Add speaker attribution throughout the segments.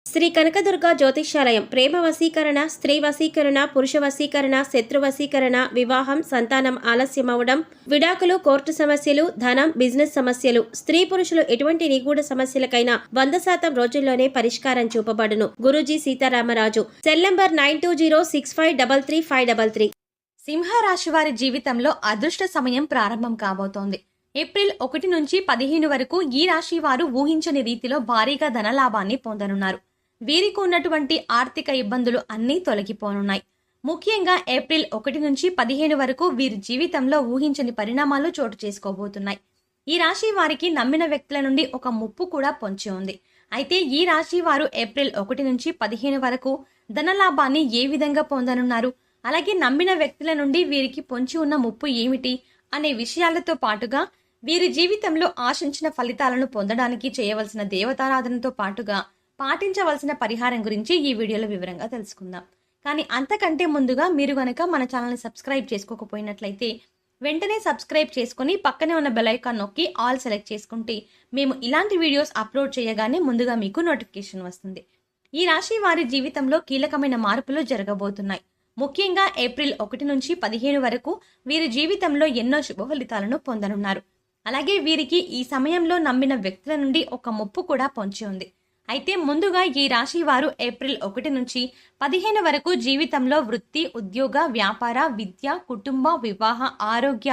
Speaker 1: శ్రీ కనకదుర్గ జ్యోతిష్యాలయం ప్రేమ వశీకరణ, స్త్రీ వశీకరణ, పురుష వశీకరణ, శత్రు వశీకరణ, వివాహం, సంతానం ఆలస్యమవడం, విడాకులు, కోర్టు సమస్యలు, ధనం, బిజినెస్ సమస్యలు, స్త్రీ పురుషులు ఎటువంటి నిగూఢ సమస్యలకైనా 100% రోజుల్లోనే పరిష్కారం చూపబడును. గురూజీ సీతారామరాజు. Cell number 9206533533.
Speaker 2: సింహరాశి వారి జీవితంలో అదృష్ట సమయం ప్రారంభం కాబోతోంది. ఏప్రిల్ 1 నుంచి 15 వరకు ఈ రాశి వారు ఊహించని రీతిలో భారీగా ధనలాభాన్ని పొందనున్నారు. వీరికి ఉన్నటువంటి ఆర్థిక ఇబ్బందులు అన్నీ తొలగిపోనున్నాయి. ముఖ్యంగా ఏప్రిల్ 1 నుంచి 15 వరకు వీరి జీవితంలో ఊహించని పరిణామాలు చోటు చేసుకోబోతున్నాయి. ఈ రాశి వారికి నమ్మిన వ్యక్తుల నుండి ఒక ముప్పు కూడా పొంచి ఉంది. అయితే ఈ రాశి వారు ఏప్రిల్ 1 నుంచి 15 వరకు ధనలాభాన్ని ఏ విధంగా పొందనున్నారు, అలాగే నమ్మిన వ్యక్తుల నుండి వీరికి పొంచి ఉన్న ముప్పు ఏమిటి అనే విషయాలతో పాటుగా వీరి జీవితంలో ఆశించిన ఫలితాలను పొందడానికి చేయవలసిన దేవతారాధనతో పాటుగా పాటించవలసిన పరిహారం గురించి ఈ వీడియోలో వివరంగా తెలుసుకుందాం. కానీ అంతకంటే ముందుగా మీరు గనక మన ఛానల్ని సబ్స్క్రైబ్ చేసుకోకపోయినట్లయితే వెంటనే సబ్స్క్రైబ్ చేసుకుని పక్కనే ఉన్న బెల్ ఐకాన్ నొక్కి ఆల్ సెలెక్ట్ చేసుకుంటే మేము ఇలాంటి వీడియోస్ అప్లోడ్ చేయగానే ముందుగా మీకు నోటిఫికేషన్ వస్తుంది. ఈ రాశి వారి జీవితంలో కీలకమైన మార్పులు జరగబోతున్నాయి. ముఖ్యంగా ఏప్రిల్ 1 నుంచి 15 వరకు వీరి జీవితంలో ఎన్నో శుభ ఫలితాలను పొందనున్నారు. అలాగే వీరికి ఈ సమయంలో నమ్మిన వ్యక్తుల నుండి ఒక ముప్పు కూడా పొంచి ఉంది. అయితే ముందుగా ఈ రాశి వారు ఏప్రిల్ 1 నుంచి 15 వరకు జీవితంలో వృత్తి, ఉద్యోగ, వ్యాపార, విద్య, కుటుంబ, వివాహ, ఆరోగ్య,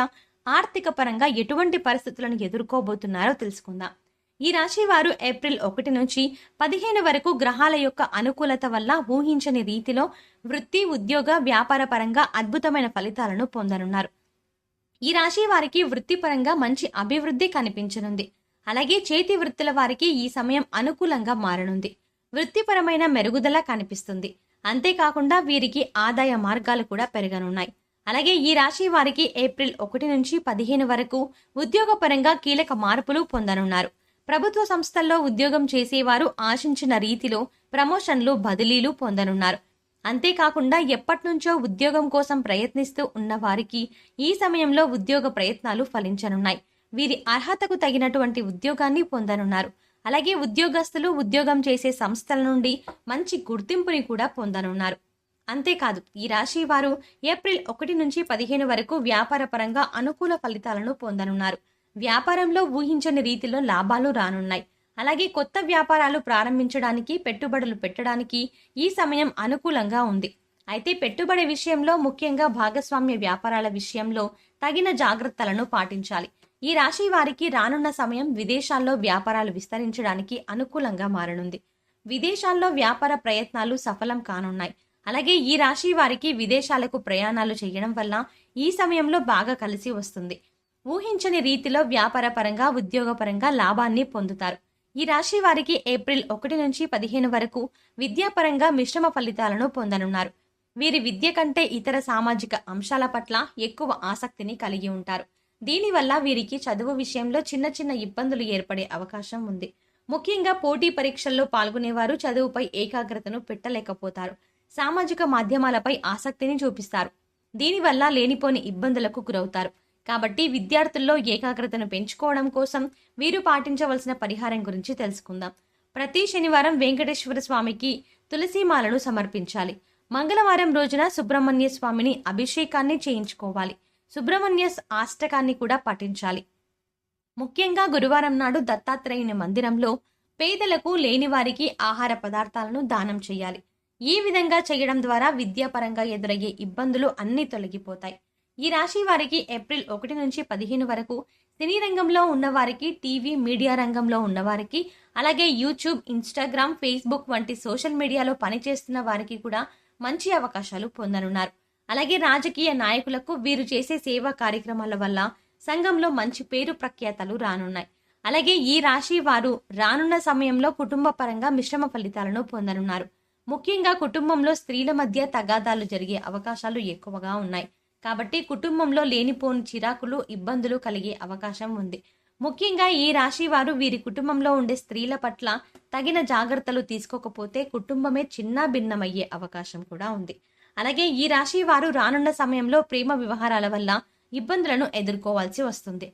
Speaker 2: ఆర్థిక పరంగా ఎటువంటి పరిస్థితులను ఎదుర్కోబోతున్నారో తెలుసుకుందాం. ఈ రాశి వారు ఏప్రిల్ 1 నుంచి 15 వరకు గ్రహాల యొక్క అనుకూలత వల్ల ఊహించని రీతిలో వృత్తి, ఉద్యోగ, వ్యాపార పరంగా అద్భుతమైన ఫలితాలను పొందనున్నారు. ఈ రాశి వారికి వృత్తిపరంగా మంచి అభివృద్ధి కనిపించనుంది. అలాగే చేతి వృత్తుల వారికి ఈ సమయం అనుకూలంగా మారనుంది. వృత్తిపరమైన మెరుగుదల కనిపిస్తుంది. అంతేకాకుండా వీరికి ఆదాయ మార్గాలు కూడా పెరగనున్నాయి. అలాగే ఈ రాశి వారికి ఏప్రిల్ 1 నుంచి 15 వరకు ఉద్యోగపరంగా కీలక మార్పులు పొందనున్నారు. ప్రభుత్వ సంస్థల్లో ఉద్యోగం చేసేవారు ఆశించిన రీతిలో ప్రమోషన్లు, బదిలీలు పొందనున్నారు. అంతేకాకుండా ఎప్పటినుంచో ఉద్యోగం కోసం ప్రయత్నిస్తూ ఉన్న వారికి ఈ సమయంలో ఉద్యోగ ప్రయత్నాలు ఫలించనున్నాయి. వీరి అర్హతకు తగినటువంటి ఉద్యోగాన్ని పొందనున్నారు. అలాగే ఉద్యోగస్తులు ఉద్యోగం చేసే సంస్థల నుండి మంచి గుర్తింపుని కూడా పొందనున్నారు. అంతేకాదు ఈ రాశి వారు ఏప్రిల్ 1 నుంచి 15 వరకు వ్యాపార పరంగా అనుకూల ఫలితాలను పొందనున్నారు. వ్యాపారంలో ఊహించని రీతిలో లాభాలు రానున్నాయి. అలాగే కొత్త వ్యాపారాలు ప్రారంభించడానికి, పెట్టుబడులు పెట్టడానికి ఈ సమయం అనుకూలంగా ఉంది. అయితే పెట్టుబడి విషయంలో, ముఖ్యంగా భాగస్వామ్య వ్యాపారాల విషయంలో తగిన జాగ్రత్తలను పాటించాలి. ఈ రాశి వారికి రానున్న సమయం విదేశాల్లో వ్యాపారాలు విస్తరించడానికి అనుకూలంగా మారనుంది. విదేశాల్లో వ్యాపార ప్రయత్నాలు సఫలం కానున్నాయి. అలాగే ఈ రాశి వారికి విదేశాలకు ప్రయాణాలు చేయడం వల్ల ఈ సమయంలో బాగా కలిసి వస్తుంది. ఊహించని రీతిలో వ్యాపార పరంగా, ఉద్యోగపరంగా లాభాన్ని పొందుతారు. ఈ రాశి వారికి ఏప్రిల్ 1 నుంచి 15 వరకు విద్యాపరంగా మిశ్రమ ఫలితాలను పొందనున్నారు. వీరి విద్య కంటే ఇతర సామాజిక అంశాల పట్ల ఎక్కువ ఆసక్తిని కలిగి ఉంటారు. దీనివల్ల వీరికి చదువు విషయంలో చిన్న చిన్న ఇబ్బందులు ఏర్పడే అవకాశం ఉంది. ముఖ్యంగా పోటీ పరీక్షల్లో పాల్గొనేవారు చదువుపై ఏకాగ్రతను పెట్టలేకపోతారు. సామాజిక మాధ్యమాలపై ఆసక్తిని చూపిస్తారు. దీనివల్ల లేనిపోని ఇబ్బందులకు గురవుతారు. కాబట్టి విద్యార్థుల్లో ఏకాగ్రతను పెంచుకోవడం కోసం వీరు పాటించవలసిన పరిహారం గురించి తెలుసుకుందాం. ప్రతి శనివారం వెంకటేశ్వర స్వామికి తులసిమాలను సమర్పించాలి. మంగళవారం రోజున సుబ్రహ్మణ్య స్వామిని అభిషేకాన్ని చేయించుకోవాలి. సుబ్రహ్మణ్య అష్టకాన్ని కూడా పఠించాలి. ముఖ్యంగా గురువారం నాడు దత్తాత్రేయుని మందిరంలో పేదలకు, లేని వారికి ఆహార పదార్థాలను దానం చేయాలి. ఈ విధంగా చేయడం ద్వారా విద్యాపరంగా ఎదురయ్యే ఇబ్బందులు అన్నీ తొలగిపోతాయి. ఈ రాశి వారికి ఏప్రిల్ 1 నుంచి 15 వరకు సినీ రంగంలో ఉన్నవారికి, టీవీ, మీడియా రంగంలో ఉన్నవారికి, అలాగే యూట్యూబ్, ఇన్స్టాగ్రామ్, ఫేస్బుక్ వంటి సోషల్ మీడియాలో పనిచేస్తున్న వారికి కూడా మంచి అవకాశాలు పొందనున్నారు. అలాగే రాజకీయ నాయకులకు వీరు చేసే సేవా కార్యక్రమాల వల్ల సంఘంలో మంచి పేరు ప్రఖ్యాతలు రానున్నాయి. అలాగే ఈ రాశి వారు రానున్న సమయంలో కుటుంబ పరంగా మిశ్రమ ఫలితాలను పొందనున్నారు. ముఖ్యంగా కుటుంబంలో స్త్రీల మధ్య తగాదాలు జరిగే అవకాశాలు ఎక్కువగా ఉన్నాయి. కాబట్టి కుటుంబంలో లేనిపోని చిరాకులు, ఇబ్బందులు కలిగే అవకాశం ఉంది. ముఖ్యంగా ఈ రాశి వారు వీరి కుటుంబంలో ఉండే స్త్రీల పట్ల తగిన జాగ్రత్తలు తీసుకోకపోతే కుటుంబమే చిన్న భిన్నమయ్యే అవకాశం కూడా ఉంది. అలాగే ఈ రాశి వారు రానున్న సమయంలో ప్రేమ వ్యవహారాల వల్ల ఇబ్బందులను ఎదుర్కోవాల్సి వస్తుంది.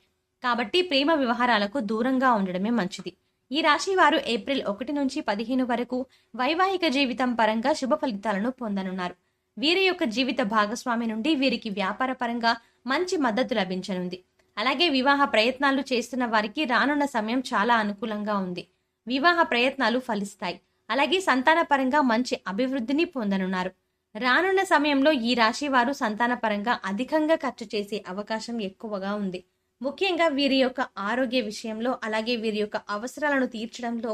Speaker 2: కాబట్టి ప్రేమ వ్యవహారాలకు దూరంగా ఉండడమే మంచిది. ఈ రాశి వారు ఏప్రిల్ 1 నుంచి 15 వరకు వైవాహిక జీవితం పరంగా శుభ ఫలితాలను పొందనున్నారు. వీరి యొక్క జీవిత భాగస్వామి నుండి వీరికి వ్యాపార పరంగా మంచి మద్దతు లభించనుంది. అలాగే వివాహ ప్రయత్నాలు చేస్తున్న వారికి రానున్న సమయం చాలా అనుకూలంగా ఉంది. వివాహ ప్రయత్నాలు ఫలిస్తాయి. అలాగే సంతాన పరంగా మంచి అభివృద్ధిని పొందనున్నారు. రానున్న సమయంలో ఈ రాశి వారు సంతాన పరంగా అధికంగా ఖర్చు చేసే అవకాశం ఎక్కువగా ఉంది. ముఖ్యంగా వీరి యొక్క ఆరోగ్య విషయంలో, అలాగే వీరి యొక్క అవసరాలను తీర్చడంలో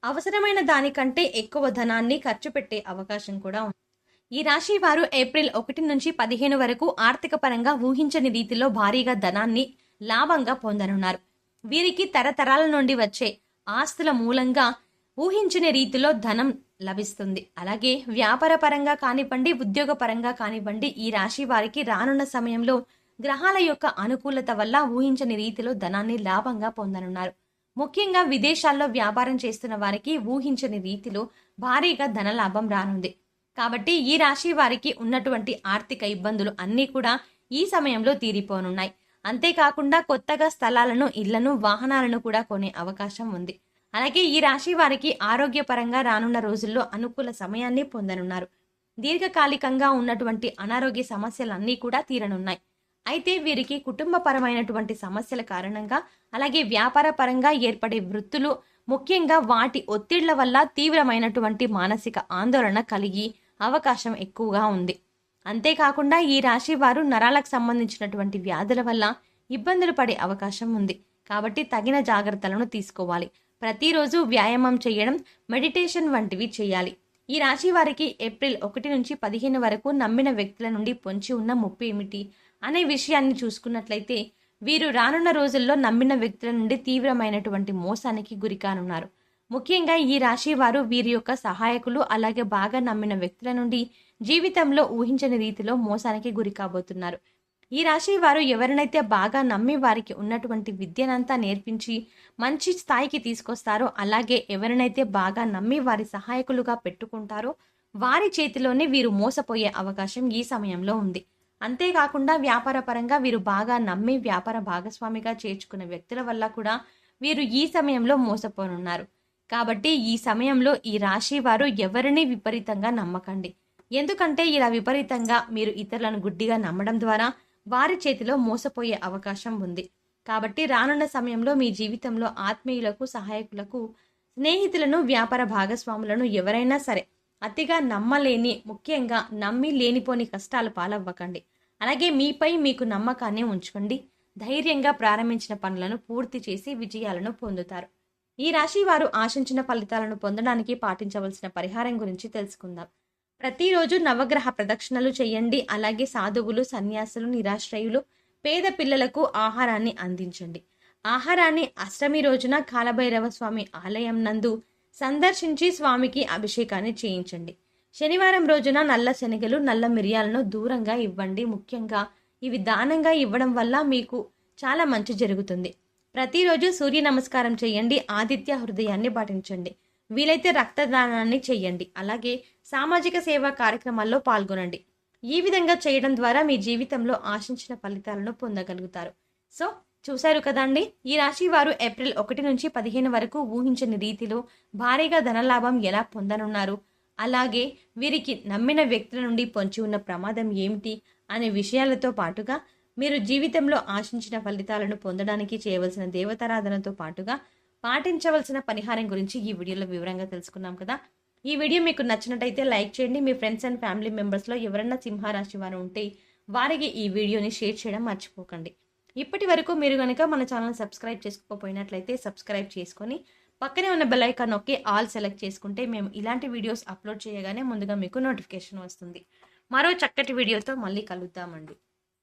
Speaker 2: అవసరమైన దానికంటే ఎక్కువ ధనాన్ని ఖర్చు పెట్టే అవకాశం కూడా ఉంది. ఈ రాశి వారు ఏప్రిల్ 1 నుంచి 15 వరకు ఆర్థిక పరంగా ఊహించని రీతిలో భారీగా ధనాన్ని లాభంగా పొందనున్నారు. వీరికి తరతరాల నుండి వచ్చే ఆస్తుల మూలంగా ఊహించని రీతిలో ధనం లభిస్తుంది. అలాగే వ్యాపార పరంగా కానివ్వండి, ఉద్యోగ పరంగా కానివ్వండి, ఈ రాశి వారికి రానున్న సమయంలో గ్రహాల యొక్క అనుకూలత వల్ల ఊహించని రీతిలో ధనాన్ని లాభంగా పొందనున్నారు. ముఖ్యంగా విదేశాల్లో వ్యాపారం చేస్తున్న వారికి ఊహించని రీతిలో భారీగా ధన లాభం రానుంది. కాబట్టి ఈ రాశి వారికి ఉన్నటువంటి ఆర్థిక ఇబ్బందులు అన్నీ కూడా ఈ సమయంలో తీరిపోనున్నాయి. అంతేకాకుండా కొత్తగా స్థలాలను, ఇళ్లను, వాహనాలను కూడా కొనే అవకాశం ఉంది. అలాగే ఈ రాశి వారికి ఆరోగ్యపరంగా రానున్న రోజుల్లో అనుకూల సమయాన్ని పొందనున్నారు. దీర్ఘకాలికంగా ఉన్నటువంటి అనారోగ్య సమస్యలన్నీ కూడా తీరనున్నాయి. అయితే వీరికి కుటుంబపరమైనటువంటి సమస్యల కారణంగా, అలాగే వ్యాపార పరంగా ఏర్పడే వృత్తులు, ముఖ్యంగా వాటి ఒత్తిళ్ల వల్ల తీవ్రమైనటువంటి మానసిక ఆందోళన కలిగి అవకాశం ఎక్కువగా ఉంది. అంతేకాకుండా ఈ రాశి వారు నరాలకు సంబంధించినటువంటి వ్యాధుల వల్ల ఇబ్బందులు పడే అవకాశం ఉంది. కాబట్టి తగిన జాగ్రత్తలను తీసుకోవాలి. ప్రతిరోజు వ్యాయామం చేయడం, మెడిటేషన్ వంటివి చేయాలి. ఈ రాశి వారికి ఏప్రిల్ 1 నుంచి 15 వరకు నమ్మిన వ్యక్తుల నుండి పొంచి ఉన్న ముప్పు ఏమిటి అనే విషయాన్ని చూసుకున్నట్లయితే, వీరు రానున్న రోజుల్లో నమ్మిన వ్యక్తుల నుండి తీవ్రమైనటువంటి మోసానికి గురికానున్నారు. ముఖ్యంగా ఈ రాశి వారు వీరి యొక్క సహాయకులు, అలాగే బాగా నమ్మిన వ్యక్తుల నుండి జీవితంలో ఊహించని రీతిలో మోసానికి గురి కాబోతున్నారు. ఈ రాశి వారు ఎవరినైతే బాగా నమ్మి వారికి ఉన్నటువంటి విద్యనంతా నేర్పించి మంచి స్థాయికి తీసుకొస్తారో, అలాగే ఎవరినైతే బాగా నమ్మి వారి సహాయకులుగా పెట్టుకుంటారో వారి చేతిలోనే వీరు మోసపోయే అవకాశం ఈ సమయంలో ఉంది. అంతేకాకుండా వ్యాపార పరంగా వీరు బాగా నమ్మి వ్యాపార భాగస్వామిగా చేర్చుకున్న వ్యక్తుల వల్ల కూడా వీరు ఈ సమయంలో మోసపోనున్నారు. కాబట్టి ఈ సమయంలో ఈ రాశి వారు ఎవరిని విపరీతంగా నమ్మకండి. ఎందుకంటే ఇలా విపరీతంగా మీరు ఇతరులను గుడ్డిగా నమ్మడం ద్వారా వారి చేతిలో మోసపోయే అవకాశం ఉంది. కాబట్టి రానున్న సమయంలో మీ జీవితంలో ఆత్మీయులకు, సహాయకులకు, స్నేహితులను, వ్యాపార భాగస్వాములను ఎవరైనా సరే అతిగా నమ్మలేని, ముఖ్యంగా నమ్మి లేనిపోని కష్టాలు పాలవ్వకండి. అలాగే మీపై మీకు నమ్మకాన్ని ఉంచుకోండి. ధైర్యంగా ప్రారంభించిన పనులను పూర్తి చేసి విజయాలను పొందుతారు. ఈ రాశి వారు ఆశించిన ఫలితాలను పొందడానికి పాటించవలసిన పరిహారం గురించి తెలుసుకుందాం. ప్రతిరోజు నవగ్రహ ప్రదక్షిణలు చేయండి. అలాగే సాధువులు, సన్యాసులు, నిరాశ్రయులు, పేద పిల్లలకు ఆహారాన్ని అందించండి. ఆహారాన్ని అష్టమి రోజున కాలభైరవ స్వామి ఆలయం నందు సందర్శించి స్వామికి అభిషేకాన్ని చేయించండి. శనివారం రోజున నల్ల శనగలు, నల్ల మిరియాలను దూరంగా ఇవ్వండి. ముఖ్యంగా ఇవి దానంగా ఇవ్వడం వల్ల మీకు చాలా మంచి జరుగుతుంది. ప్రతిరోజు సూర్య నమస్కారం చేయండి. ఆదిత్య హృదయాన్ని పాటించండి. వీలైతే రక్తదానాన్ని చేయండి. అలాగే సామాజిక సేవా కార్యక్రమాల్లో పాల్గొనండి. ఈ విధంగా చేయడం ద్వారా మీ జీవితంలో ఆశించిన ఫలితాలను పొందగలుగుతారు. సో చూశారు కదండి, ఈ రాశి వారు ఏప్రిల్ 1 నుంచి 15 వరకు ఊహించని రీతిలో భారీగా ధనలాభం ఎలా పొందనున్నారు, అలాగే వీరికి నమ్మిన వ్యక్తుల నుండి పొంచి ఉన్న ప్రమాదం ఏమిటి అనే విషయాలతో పాటుగా మీరు జీవితంలో ఆశించిన ఫలితాలను పొందడానికి చేయవలసిన దేవతారాధనతో పాటుగా పాటించవలసిన పరిహారం గురించి ఈ వీడియోలో వివరంగా తెలుసుకున్నాం కదా. ఈ వీడియో మీకు నచ్చినట్టయితే లైక్ చేయండి. మీ ఫ్రెండ్స్ అండ్ ఫ్యామిలీ మెంబర్స్లో ఎవరన్నా సింహరాశి వారు ఉంటే వారికి ఈ వీడియోని షేర్ చేయడం మర్చిపోకండి. ఇప్పటి వరకు మీరు కనుక మన ఛానల్ సబ్స్క్రైబ్ చేసుకోకపోయినట్లయితే సబ్స్క్రైబ్ చేసుకొని పక్కనే ఉన్న బెల్ ఐకాన్ నొక్కి ఆల్ సెలెక్ట్ చేసుకుంటే మేము ఇలాంటి వీడియోస్ అప్లోడ్ చేయగానే ముందుగా మీకు నోటిఫికేషన్ వస్తుంది. మరో చక్కటి వీడియోతో మళ్ళీ కలుద్దామండి.